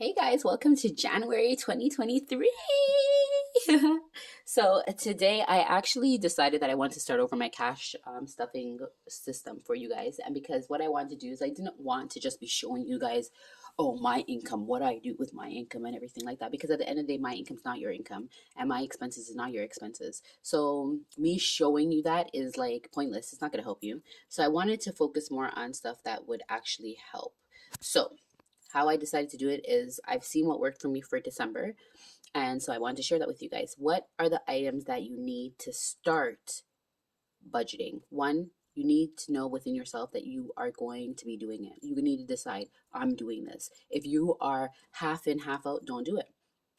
Hey guys, welcome to January 2023. So today I actually decided that I want to start over my cash stuffing system for you guys. And because what I wanted to do is I didn't want to just be showing you guys, oh, my income, what I do with my income and everything like that. Because at the end of the day, my income's not your income and my expenses is not your expenses. So me showing you that is like pointless. It's not going to help you. So I wanted to focus more on stuff that would actually help. So how I decided to do it is I've seen what worked for me for December. And so I wanted to share that with you guys. What are the items that you need to start budgeting? One, you need to know within yourself that you are going to be doing it. You need to decide, I'm doing this. If you are half in, half out, don't do it.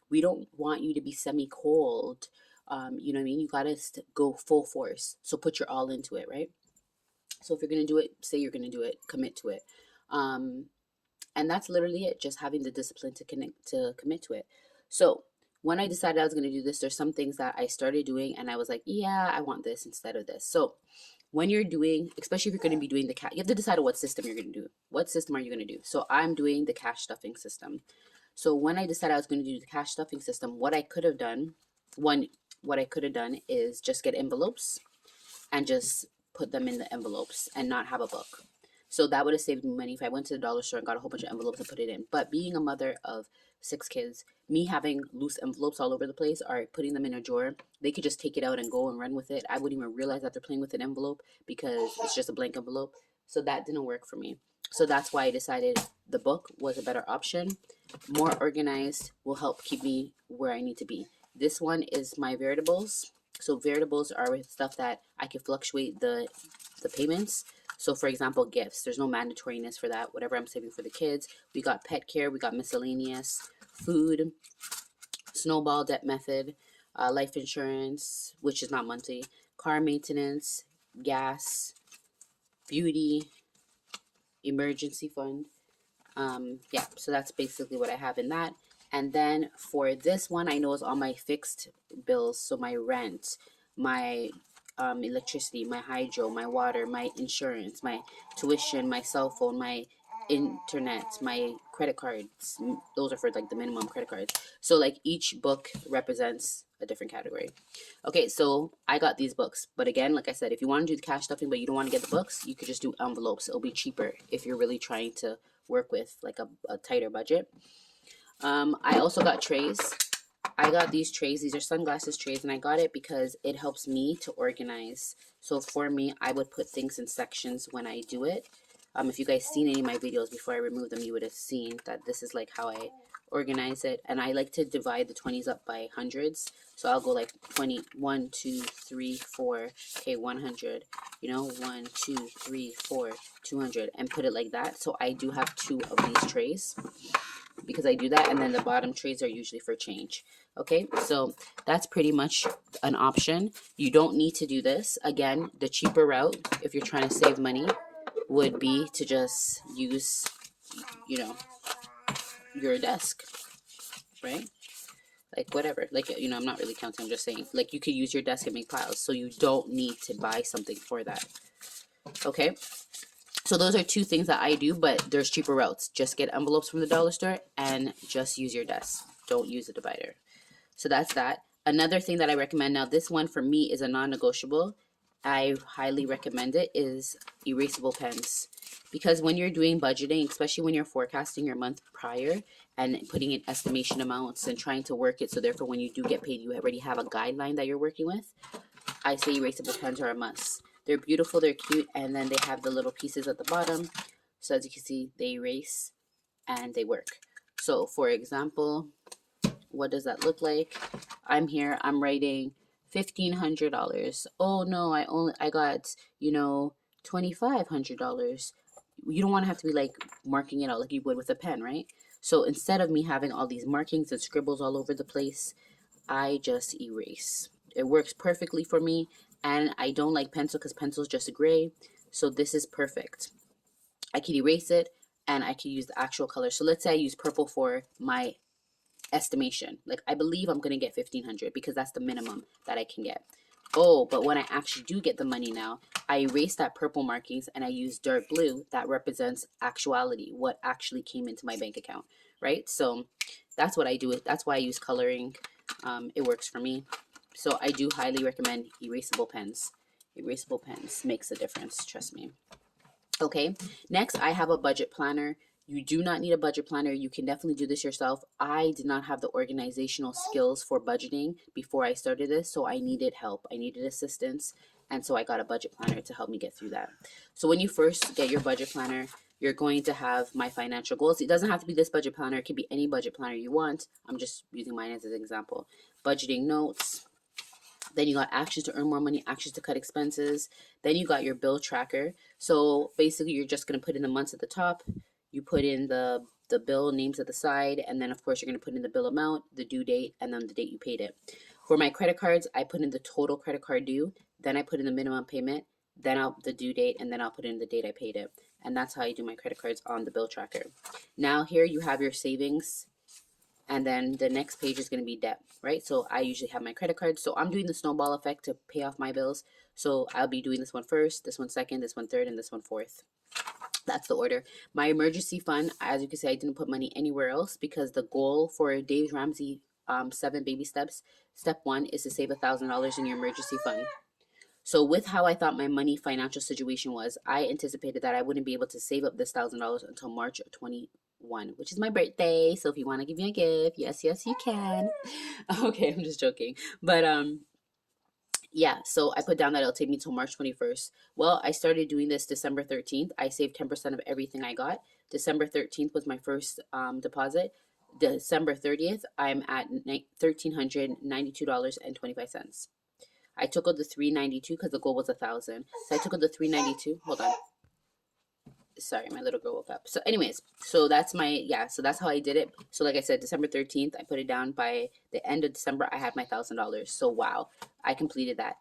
We don't want you to be semi cold. You know what I mean? You got to go full force. So put your all into it, right? So if you're going to do it, say you're going to do it, commit to it. Um, and that's literally it, just having the discipline to connect to commit to it. So when I decided I was going to do this, there's some things that I started doing and I was like, yeah, I want this instead of this. So when you're doing, especially if you're going to be doing the cash, you have to decide what system you're going to do. What system are you going to do? So I'm doing the cash stuffing system. So when I decided I was going to do the cash stuffing system, what I could have done, one, what I could have done is just get envelopes and just put them in the envelopes and not have a book. So that would have saved me money if I went to the dollar store and got a whole bunch of envelopes and put it in. But being a mother of 6 kids, me having loose envelopes all over the place or putting them in a drawer, they could just take it out and go and run with it. I wouldn't even realize that they're playing with an envelope because it's just a blank envelope. So that didn't work for me. So that's why I decided the book was a better option. More organized will help keep me where I need to be. This one is my variables. So variables are stuff that I can fluctuate the payments. So for example, gifts, there's no mandatoriness for that. Whatever I'm saving for the kids. We got pet care, we got miscellaneous, food, snowball debt method, life insurance, which is not monthly, car maintenance, gas, beauty, emergency fund. Yeah, so that's basically what I have in that. And then for this one, I know it's all my fixed bills. So my rent, my electricity, my hydro, my water, my insurance, my tuition, my cell phone, my internet, my credit cards. Those are for like the minimum credit cards. So like each book represents a different category. Okay, so I got these books. But again, like I said, if you want to do the cash stuffing but you don't want to get the books, you could just do envelopes. It'll be cheaper if you're really trying to work with like a tighter budget. I also got trays. I got these trays. These are sunglasses trays, and I got it because it helps me to organize. So for me, I would put things in sections when I do it. If you guys seen any of my videos before I removed them, you would have seen that this is like how I organize it. And I like to divide the 20s up by hundreds. So I'll go like 20, 1, 2, 3, 4, okay, 100, you know, 1, 2, 3, 4, 200, and put it like that. So I do have 2 of these trays because I do that, and then the bottom trays are usually for change. Okay, so that's pretty much an option. You don't need to do this. Again, the cheaper route, if you're trying to save money, would be to just use, you know, your desk, right? Like whatever, like, you know, I'm not really counting, I'm just saying, like, you could use your desk and make piles, so you don't need to buy something for that. Okay, so those are 2 things that I do, but there's cheaper routes. Just get envelopes from the dollar store and just use your desk. Don't use a divider. So that's that. Another thing that I recommend, now this one for me is a non-negotiable. I highly recommend it, is erasable pens. Because when you're doing budgeting, especially when you're forecasting your month prior and putting in estimation amounts and trying to work it, so therefore when you do get paid, you already have a guideline that you're working with, I say erasable pens are a must. They're beautiful, they're cute, and then they have the little pieces at the bottom. So as you can see, they erase and they work. So for example, what does that look like? I'm here, I'm writing $1,500. Oh no, I got, you know, $2,500. You don't want to have to be like marking it out like you would with a pen, right? So instead of me having all these markings and scribbles all over the place, I just erase. It works perfectly for me, and I don't like pencil because pencil is just gray. So this is perfect. I can erase it and I can use the actual color. So let's say I use purple for my estimation. Like, I believe I'm going to get 1,500 because that's the minimum that I can get. Oh, but when I actually do get the money now, I erase that purple markings and I use dark blue that represents actuality, what actually came into my bank account, right? So that's what I do. That's why I use coloring. It works for me. So I do highly recommend erasable pens. Erasable pens makes a difference, trust me. Okay, next I have a budget planner. You do not need a budget planner. You can definitely do this yourself. I did not have the organizational skills for budgeting before I started this, so I needed help. I needed assistance, and so I got a budget planner to help me get through that. So when you first get your budget planner, you're going to have my financial goals. It doesn't have to be this budget planner. It could be any budget planner you want. I'm just using mine as an example. Budgeting notes. Then you got actions to earn more money, actions to cut expenses. Then you got your bill tracker. So basically, you're just going to put in the months at the top. You put in the bill names at the side, and then of course you're going to put in the bill amount, the due date, and then the date you paid it. For my credit cards, I put in the total credit card due. Then I put in the minimum payment. Then the due date, and then I'll put in the date I paid it. And that's how I do my credit cards on the bill tracker. Now here you have your savings, and then the next page is going to be debt, right? So I usually have my credit card. So I'm doing the snowball effect to pay off my bills. So I'll be doing this one first, this one second, this one third, and this one fourth. That's the order. My emergency fund, as you can see, I didn't put money anywhere else because the goal for Dave Ramsey 7 baby steps, step 1 is to save $1,000 in your emergency fund. So with how I thought my money financial situation was, I anticipated that I wouldn't be able to save up this $1,000 until March of 2021, which is my birthday. So if you want to give me a gift, yes, you can. Okay, I'm just joking. But yeah, so I put down that it'll take me till March 21st. Well, I started doing this December 13th. I saved 10% of everything I got. December 13th was my first deposit. December 30th, I'm at $1,392.25. I took out the 392 because the goal was 1,000. So I took out the 392. Hold on. Sorry, my little girl woke up. So anyways, so that's so that's how I did it. So like I said, December 13th, I put it down. By the end of December, I had my $1,000. So wow, I completed that.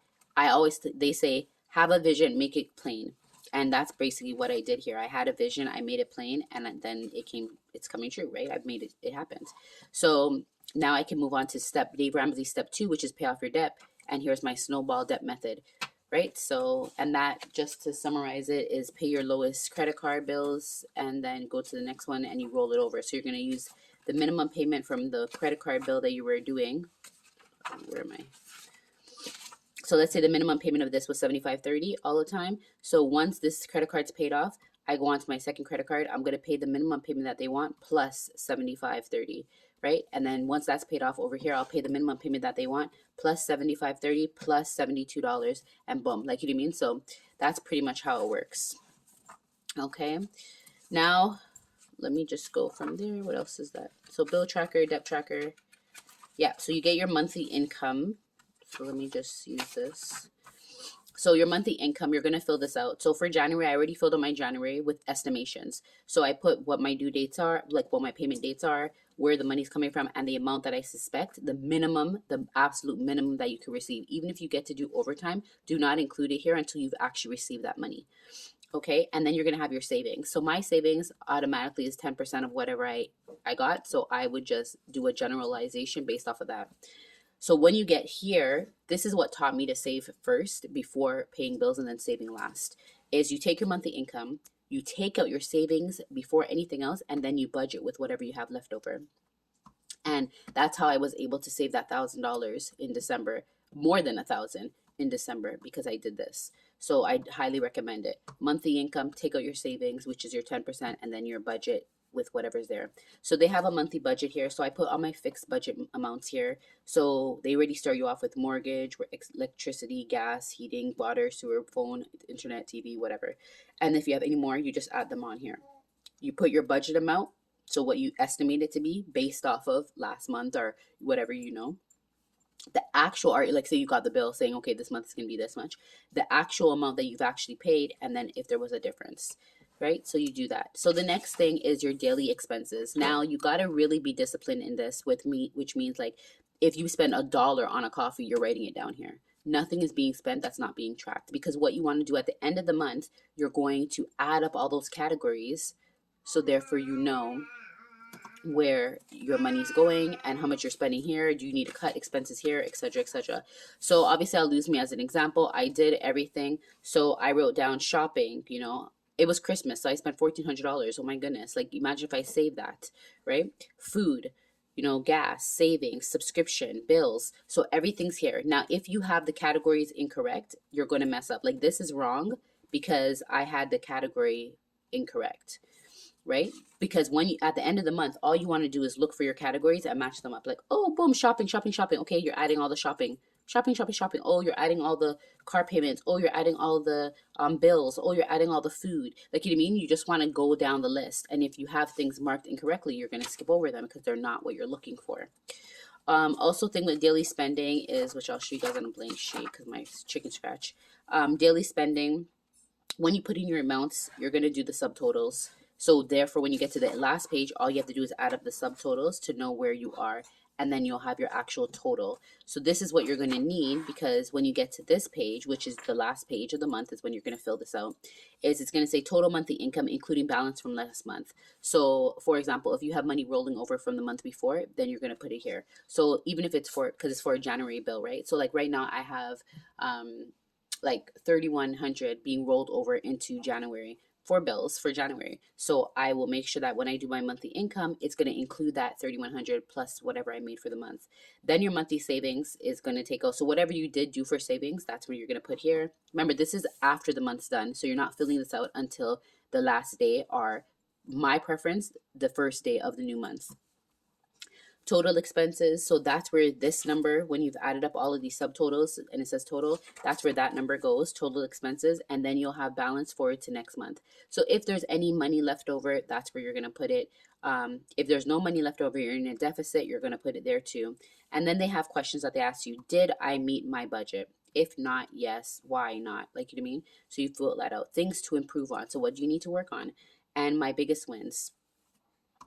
They say, have a vision, make it plain. And that's basically what I did here. I had a vision, I made it plain, and then it's coming true, right? I've made it happened. So now I can move on to Dave Ramsey step 2, which is pay off your debt. And here's my snowball debt method, right? So, and that, just to summarize it, is pay your lowest credit card bills and then go to the next one and you roll it over. So you're going to use the minimum payment from the credit card bill that you were doing. Where am I? So let's say the minimum payment of this was $75.30 all the time. So once this credit card's paid off, I go on to my second credit card. I'm going to pay the minimum payment that they want plus $75.30. Right? And then once that's paid off over here, I'll pay the minimum payment that they want plus $75.30 plus $72 and boom, like you know what I mean? So that's pretty much how it works. Okay. Now let me just go from there. What else is that? So bill tracker, debt tracker. Yeah. So you get your monthly income. So let me just use this. So your monthly income, you're going to fill this out. So for January, I already filled out my January with estimations. So I put what my due dates are, like what my payment dates are, where the money's coming from, and the amount that I suspect, the minimum, the absolute minimum that you can receive. Even if you get to do overtime, do not include it here until you've actually received that money. Okay, and then you're going to have your savings. So my savings automatically is 10% of whatever I got. So I would just do a generalization based off of that. So when you get here, this is what taught me to save first before paying bills and then saving last, is you take your monthly income, you take out your savings before anything else, and then you budget with whatever you have left over. And that's how I was able to save that $1,000 in December, more than 1,000 in December, because I did this. So I highly recommend it. Monthly income, take out your savings, which is your 10%, and then your budget with whatever's there. So they have a monthly budget here. So I put all my fixed budget amounts here. So they already start you off with mortgage, electricity, gas, heating, water, sewer, phone, internet, TV, whatever. And if you have any more, you just add them on here. You put your budget amount, so what you estimate it to be based off of last month or whatever, you know. The actual, like say you got the bill saying, okay, this month is going to be this much. The actual amount that you've actually paid, and then if there was a difference. Right? So you do that. So the next thing is your daily expenses. Now you got to really be disciplined in this with me, which means like if you spend $1 on a coffee, you're writing it down here. Nothing is being spent that's not being tracked, because what you want to do at the end of the month, you're going to add up all those categories. So therefore, you know where your money's going and how much you're spending here. Do you need to cut expenses here, etc., etc. So obviously I'll use me as an example. I did everything. So I wrote down shopping, you know, It was Christmas, so I spent $1,400. Oh my goodness. Like, imagine if I saved that, right? Food, gas, savings, subscription, bills. So everything's here. Now, if you have the categories incorrect, you're going to mess up. Like, this is wrong because I had the category incorrect, right? Because when you at the end of the month, all you want to do is look for your categories and match them up. Like, oh, boom, shopping, shopping, shopping. Okay, you're adding all the shopping, shopping, shopping, shopping. Oh, you're adding all the car payments. Oh, you're adding all the bills. Oh, you're adding all the food. Like, you know what I mean? You just want to go down the list, and if you have things marked incorrectly, you're going to skip over them because they're not what you're looking for. Also, thing with daily spending is, which I'll show you guys on a blank sheet because my chicken scratch. Daily spending, when you put in your amounts, you're going to do the subtotals. So therefore, when you get to the last page, all you have to do is add up the subtotals to know where you are, and then you'll have your actual total. So this is what you're going to need, because when you get to this page, which is the last page of the month, is when you're going to fill this out, is it's going to say total monthly income, including balance from last month. So for example, if you have money rolling over from the month before, then you're going to put it here. So even if it's because it's for a January bill, right? So like right now I have, like 3,100 being rolled over into January for bills for January. So I will make sure that when I do my monthly income, it's going to include that 3,100 plus whatever I made for the month. Then your monthly savings is going to take out. So whatever you did do for savings, that's what you're going to put here. Remember, this is after the month's done. So you're not filling this out until the last day, or my preference, the first day of the new month. Total expenses, so that's where this number, when you've added up all of these subtotals and it says total, that's where that number goes, total expenses, and then you'll have balance forward to next month. So if there's any money left over, that's where you're going to put it. If there's no money left over, you're in a deficit, you're going to put it there too. And then they have questions that they ask you: did I meet my budget? If not, yes, why not? Like, you know what I mean? So you fill that out. Things to improve on. So what do you need to work on? And my biggest wins,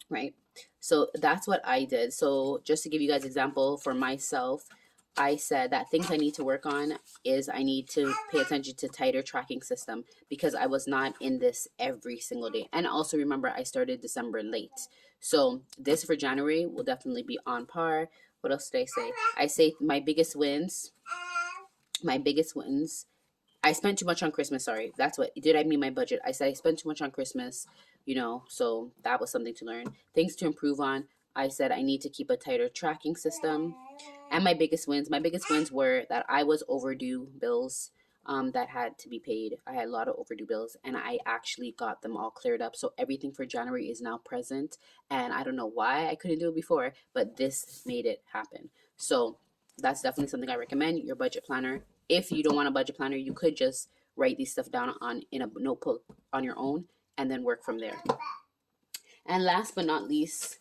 right? So that's what I did. So just to give you guys example for myself, I said that things I need to work on is I need to pay attention to tighter tracking system, because I was not in this every single day. And also remember, I started December late. So this for January will definitely be on par. What else did I say? I say my biggest wins, I spent too much on Christmas. Sorry. That's what did I mean my budget. I said I spent too much on Christmas, so that was something to learn. Things to improve on. I said I need to keep a tighter tracking system. And my biggest wins were that I was overdue bills that had to be paid. I had a lot of overdue bills, and I actually got them all cleared up. So everything for January is now present. And I don't know why I couldn't do it before, but this made it happen. So that's definitely something I recommend, your budget planner. If you don't want a budget planner, you could just write these stuff down in a notebook on your own and then work from there. And last but not least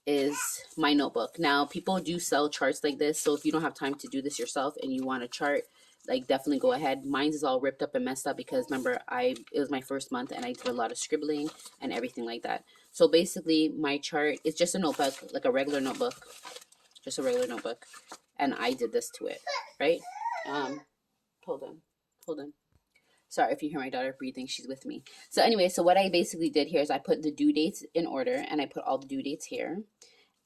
is my notebook. Now, people do sell charts like this, so if you don't have time to do this yourself and you want a chart, like, definitely go ahead. Mine is all ripped up and messed up because remember, it was my first month and I did a lot of scribbling and everything like that. So basically, my chart is just a notebook, like a regular notebook, just a regular notebook, and I did this to it, right? Hold on. Sorry if you hear my daughter breathing, she's with me. So anyway, so what I basically did here is I put the due dates in order, and I put all the due dates here.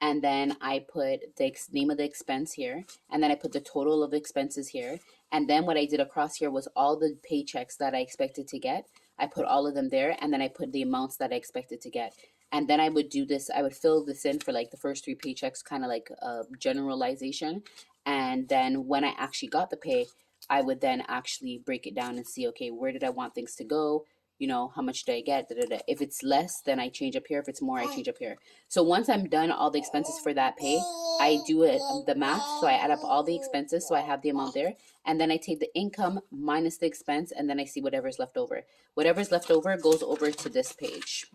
And then I put the name of the expense here, and then I put the total of expenses here. And then what I did across here was all the paychecks that I expected to get. I put all of them there, and then I put the amounts that I expected to get. And then I would do this, I would fill this in for like the first 3 paychecks, kind of like a generalization. And then when I actually got the pay, I would then actually break it down and see, okay, where did I want things to go? How much did I get? Da, da, da. If it's less, then I change up here. If it's more, I change up here. So once I'm done all the expenses for that pay, I do the math. So I add up all the expenses, so I have the amount there. And then I take the income minus the expense, and then I see whatever's left over. Whatever's left over goes over to this page.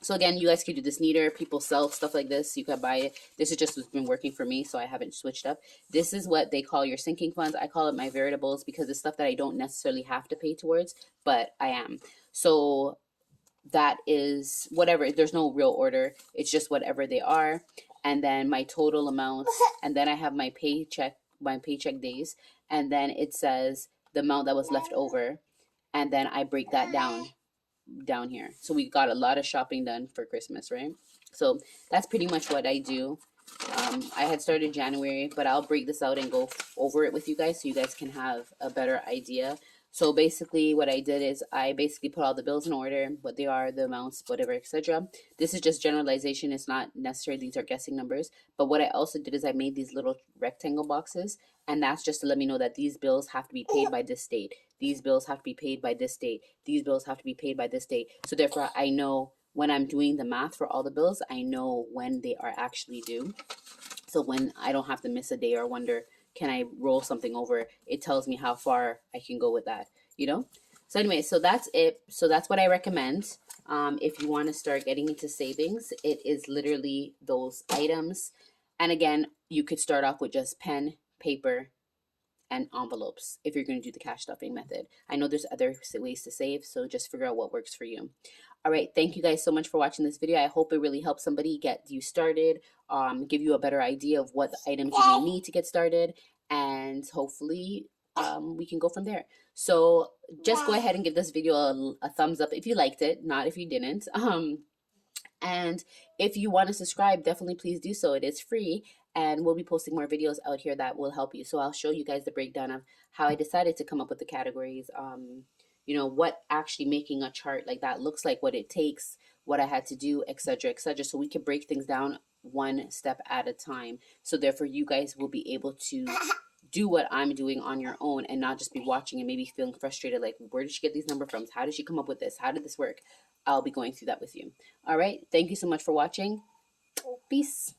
So again, you guys can do this neater. People sell stuff like this. You can buy it. This is just what's been working for me, so I haven't switched up. This is what they call your sinking funds. I call it my variables because it's stuff that I don't necessarily have to pay towards, but I am. So that is whatever. There's no real order. It's just whatever they are. And then my total amounts. And then I have my paycheck days. And then it says the amount that was left over. And then I break that down here. So we got a lot of shopping done for Christmas, right? So that's pretty much what I do. I had started January, but I'll break this out and go over it with you guys so you guys can have a better idea. So basically what I did is I basically put all the bills in order, what they are, the amounts, whatever, etc. This is just generalization. It's not necessary. These are guessing numbers. But what I also did is I made these little rectangle boxes, and that's just to let me know that these bills have to be paid by this date. These bills have to be paid by this date. These bills have to be paid by this date. So therefore I know when I'm doing the math for all the bills, I know when they are actually due. So when I don't have to miss a day or wonder, can I roll something over? It tells me how far I can go with that, you know? So anyway, so that's it. So that's what I recommend. If you want to start getting into savings, it is literally those items. And again, you could start off with just pen, paper, and envelopes if you're going to do the cash stuffing method. I know there's other ways to save, so just figure out what works for you. All right, thank you guys so much for watching this video. I hope it really helps somebody get you started, give you a better idea of what items you may need to get started, and hopefully we can go from there. So just go ahead and give this video a thumbs up if you liked it, not if you didn't. And if you want to subscribe, definitely please do so. It is free, and we'll be posting more videos out here that will help you. So I'll show you guys the breakdown of how I decided to come up with the categories. You know, what actually making a chart like that looks like, what it takes, what I had to do, etc., etc. So we can break things down one step at a time. So therefore, you guys will be able to do what I'm doing on your own and not just be watching and maybe feeling frustrated like, where did she get these numbers from? How did she come up with this? How did this work? I'll be going through that with you. All right. Thank you so much for watching. Peace.